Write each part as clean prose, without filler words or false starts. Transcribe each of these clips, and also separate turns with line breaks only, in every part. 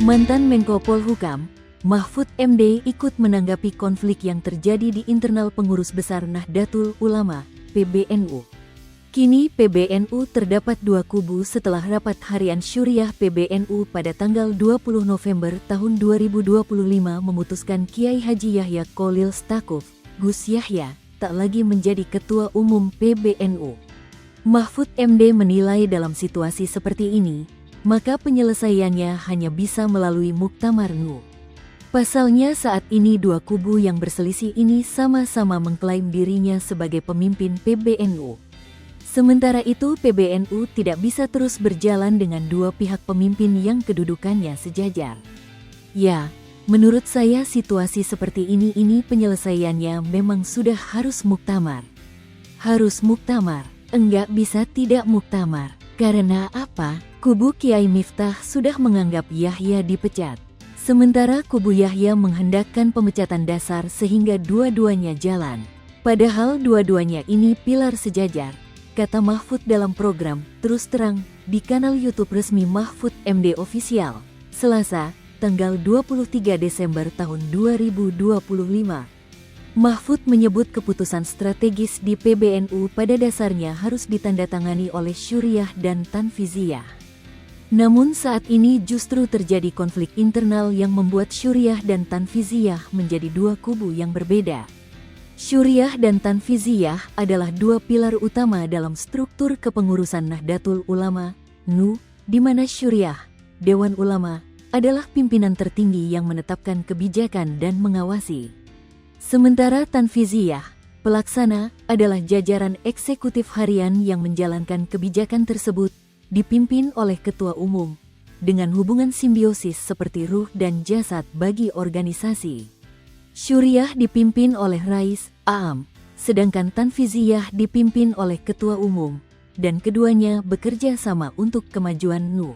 Mantan Menko Polhukam, Mahfud MD ikut menanggapi konflik yang terjadi di internal pengurus besar Nahdlatul Ulama, PBNU. Kini PBNU terdapat dua kubu setelah rapat harian Syuriah PBNU pada tanggal 20 November tahun 2025 memutuskan Kiai Haji Yahya Kholil Stakuf, Gus Yahya, tak lagi menjadi Ketua Umum PBNU. Mahfud MD menilai dalam situasi seperti ini, maka penyelesaiannya hanya bisa melalui Muktamar NU. Pasalnya saat ini dua kubu yang berselisih ini sama-sama mengklaim dirinya sebagai pemimpin PBNU. Sementara itu PBNU tidak bisa terus berjalan dengan dua pihak pemimpin yang kedudukannya sejajar. Ya, menurut saya situasi seperti ini penyelesaiannya memang sudah harus muktamar. Harus muktamar, enggak bisa tidak muktamar. Karena apa? Kubu Kiai Miftah sudah menganggap Yahya dipecat. Sementara kubu Yahya menghendakkan pemecatan dasar sehingga dua-duanya jalan. Padahal dua-duanya ini pilar sejajar, kata Mahfud dalam program Terus Terang di kanal YouTube resmi Mahfud MD Official, Selasa, tanggal 23 Desember tahun 2025. Mahfud menyebut keputusan strategis di PBNU pada dasarnya harus ditandatangani oleh Syuriah dan Tanfiziyah. Namun saat ini justru terjadi konflik internal yang membuat Syuriah dan Tanfiziyah menjadi dua kubu yang berbeda. Syuriah dan Tanfiziyah adalah dua pilar utama dalam struktur kepengurusan Nahdlatul Ulama, NU, di mana Syuriah, Dewan Ulama, adalah pimpinan tertinggi yang menetapkan kebijakan dan mengawasi. Sementara Tanfiziyah, pelaksana, adalah jajaran eksekutif harian yang menjalankan kebijakan tersebut, dipimpin oleh ketua umum, dengan hubungan simbiosis seperti ruh dan jasad bagi organisasi. Syuriah dipimpin oleh Rais Aam, sedangkan Tanfiziyah dipimpin oleh ketua umum, dan keduanya bekerja sama untuk kemajuan NU.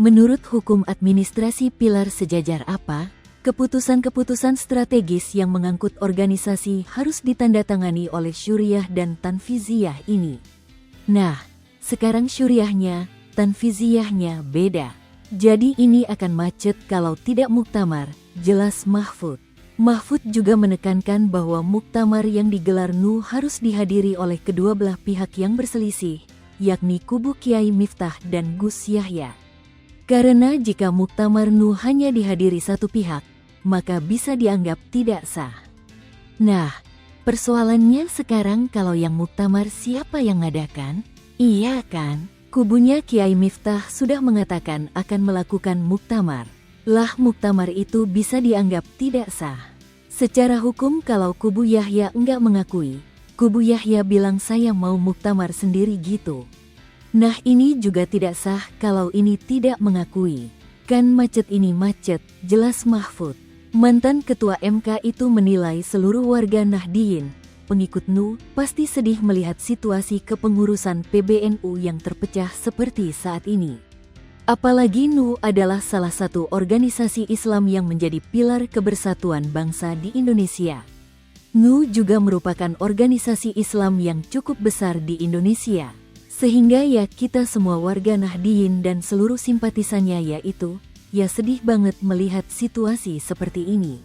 Menurut hukum administrasi pilar sejajar apa? Keputusan-keputusan strategis yang mengangkut organisasi harus ditandatangani oleh Syuriah dan Tanfiziyah ini. Nah, sekarang Syuriahnya, Tanfiziyahnya beda. Jadi ini akan macet kalau tidak muktamar, jelas Mahfud. Mahfud juga menekankan bahwa muktamar yang digelar NU harus dihadiri oleh kedua belah pihak yang berselisih, yakni kubu Kiai Miftah dan Gus Yahya. Karena jika muktamar NU hanya dihadiri satu pihak, maka bisa dianggap tidak sah. Nah, persoalannya sekarang kalau yang muktamar siapa yang ngadakan? Iya kan? Kubunya Kiai Miftah sudah mengatakan akan melakukan muktamar. Lah muktamar itu bisa dianggap tidak sah. Secara hukum kalau kubu Yahya enggak mengakui, kubu Yahya bilang saya mau muktamar sendiri gitu. Nah ini juga tidak sah kalau ini tidak mengakui. Kan macet ini macet, jelas Mahfud. Mantan Ketua MK itu menilai seluruh warga Nahdliyin, pengikut NU, pasti sedih melihat situasi kepengurusan PBNU yang terpecah seperti saat ini. Apalagi NU adalah salah satu organisasi Islam yang menjadi pilar kebersatuan bangsa di Indonesia. NU juga merupakan organisasi Islam yang cukup besar di Indonesia. Sehingga ya kita semua warga Nahdliyin dan seluruh simpatisannya yaitu, ya sedih banget melihat situasi seperti ini.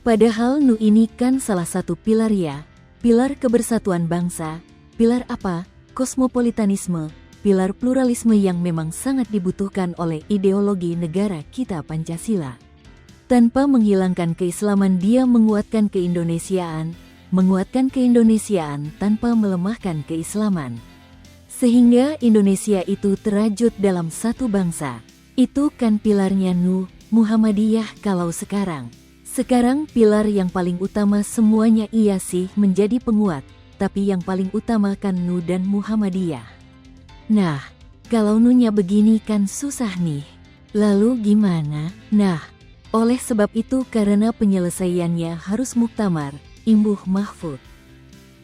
Padahal NU ini kan salah satu pilar ya, pilar kebersatuan bangsa, pilar apa? Kosmopolitanisme, pilar pluralisme yang memang sangat dibutuhkan oleh ideologi negara kita Pancasila. Tanpa menghilangkan keislaman dia menguatkan keindonesiaan tanpa melemahkan keislaman. Sehingga Indonesia itu terajut dalam satu bangsa. Itu kan pilarnya NU, Muhammadiyah kalau sekarang. Sekarang pilar yang paling utama semuanya iya sih menjadi penguat, tapi yang paling utama kan NU dan Muhammadiyah. Nah, kalau NU-nya begini kan susah nih. Lalu gimana? Nah, oleh sebab itu karena penyelesaiannya harus muktamar, imbuh Mahfud.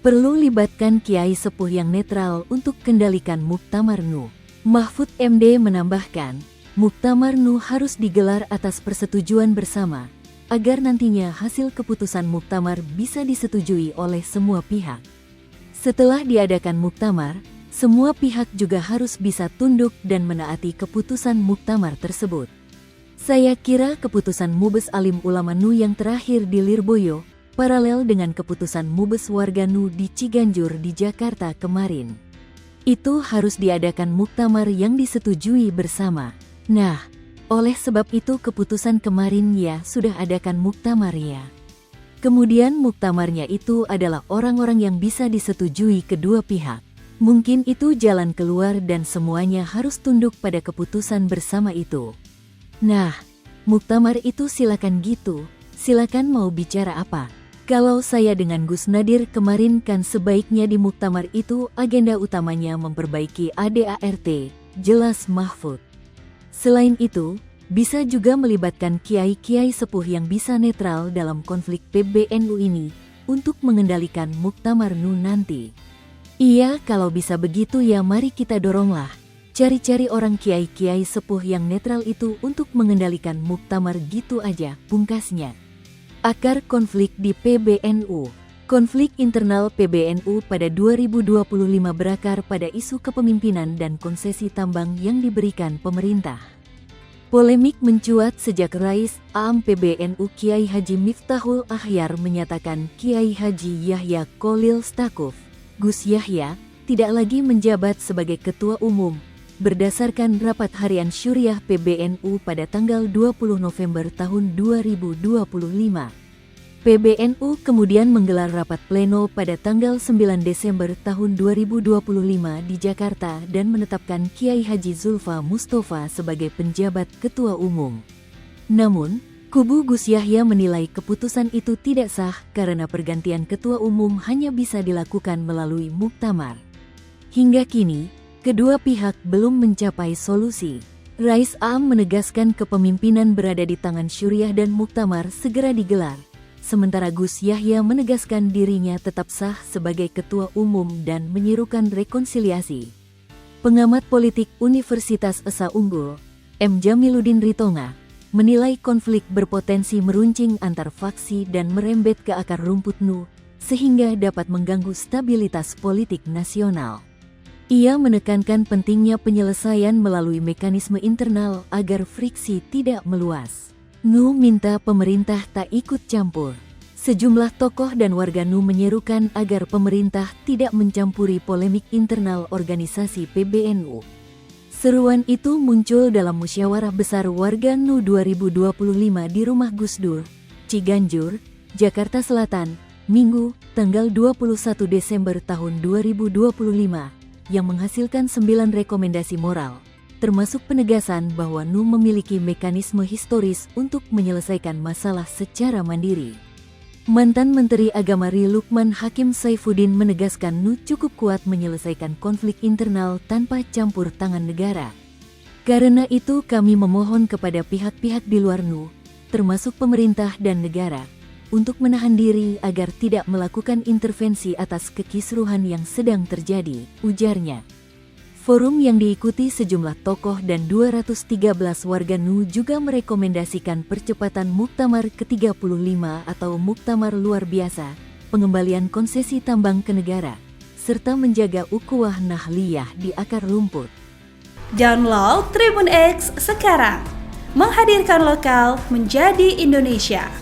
Perlu libatkan kiai sepuh yang netral untuk kendalikan muktamar NU. Mahfud MD menambahkan, muktamar NU harus digelar atas persetujuan bersama, agar nantinya hasil keputusan muktamar bisa disetujui oleh semua pihak. Setelah diadakan muktamar, semua pihak juga harus bisa tunduk dan menaati keputusan muktamar tersebut. Saya kira keputusan Mubes Alim Ulama NU yang terakhir di Lirboyo, paralel dengan keputusan Mubes warga NU di Ciganjur di Jakarta kemarin. Itu harus diadakan muktamar yang disetujui bersama. Nah, oleh sebab itu keputusan kemarin ya sudah adakan muktamar ya. Kemudian muktamarnya itu adalah orang-orang yang bisa disetujui kedua pihak. Mungkin itu jalan keluar dan semuanya harus tunduk pada keputusan bersama itu. Nah, muktamar itu silakan gitu, silakan mau bicara apa. Kalau saya dengan Gus Nadir kemarin kan sebaiknya di muktamar itu agenda utamanya memperbaiki ADART, jelas Mahfud. Selain itu, bisa juga melibatkan kiai-kiai sepuh yang bisa netral dalam konflik PBNU ini untuk mengendalikan muktamar NU nanti. Iya, kalau bisa begitu ya mari kita doronglah. Cari-cari orang kiai-kiai sepuh yang netral itu untuk mengendalikan muktamar gitu aja, pungkasnya. Akar konflik di PBNU. Konflik internal PBNU pada 2025 berakar pada isu kepemimpinan dan konsesi tambang yang diberikan pemerintah. Polemik mencuat sejak Rais Am PBNU Kiai Haji Miftahul Akhyar menyatakan Kiai Haji Yahya Kholil Stakuf, Gus Yahya, tidak lagi menjabat sebagai Ketua Umum, berdasarkan rapat harian Syuriah PBNU pada tanggal 20 November tahun 2025. PBNU kemudian menggelar rapat pleno pada tanggal 9 Desember tahun 2025 di Jakarta dan menetapkan Kiai Haji Zulfa Mustafa sebagai penjabat Ketua Umum. Namun, kubu Gus Yahya menilai keputusan itu tidak sah karena pergantian Ketua Umum hanya bisa dilakukan melalui muktamar. Hingga kini, kedua pihak belum mencapai solusi. Rais Am menegaskan kepemimpinan berada di tangan Syuriah dan muktamar segera digelar. Sementara Gus Yahya menegaskan dirinya tetap sah sebagai Ketua Umum dan menyerukan rekonsiliasi. Pengamat politik Universitas Esa Unggul, M. Jamiluddin Ritonga, menilai konflik berpotensi meruncing antar faksi dan merembet ke akar rumput NU, sehingga dapat mengganggu stabilitas politik nasional. Ia menekankan pentingnya penyelesaian melalui mekanisme internal agar friksi tidak meluas. NU minta pemerintah tak ikut campur. Sejumlah tokoh dan warga NU menyerukan agar pemerintah tidak mencampuri polemik internal organisasi PBNU. Seruan itu muncul dalam musyawarah besar warga NU 2025 di Rumah Gus Dur, Ciganjur, Jakarta Selatan, Minggu, tanggal 21 Desember tahun 2025, yang menghasilkan 9 rekomendasi moral, termasuk penegasan bahwa NU memiliki mekanisme historis untuk menyelesaikan masalah secara mandiri. Mantan Menteri Agama RI Lukman Hakim Saifuddin menegaskan NU cukup kuat menyelesaikan konflik internal tanpa campur tangan negara. Karena itu kami memohon kepada pihak-pihak di luar NU, termasuk pemerintah dan negara, untuk menahan diri agar tidak melakukan intervensi atas kekisruhan yang sedang terjadi, ujarnya. Forum yang diikuti sejumlah tokoh dan 213 warga NU juga merekomendasikan percepatan Muktamar ke-35 atau Muktamar Luar Biasa, pengembalian konsesi tambang ke negara, serta menjaga ukhuwah nahliyah di akar rumput.
Download Tribun X sekarang, menghadirkan lokal menjadi Indonesia.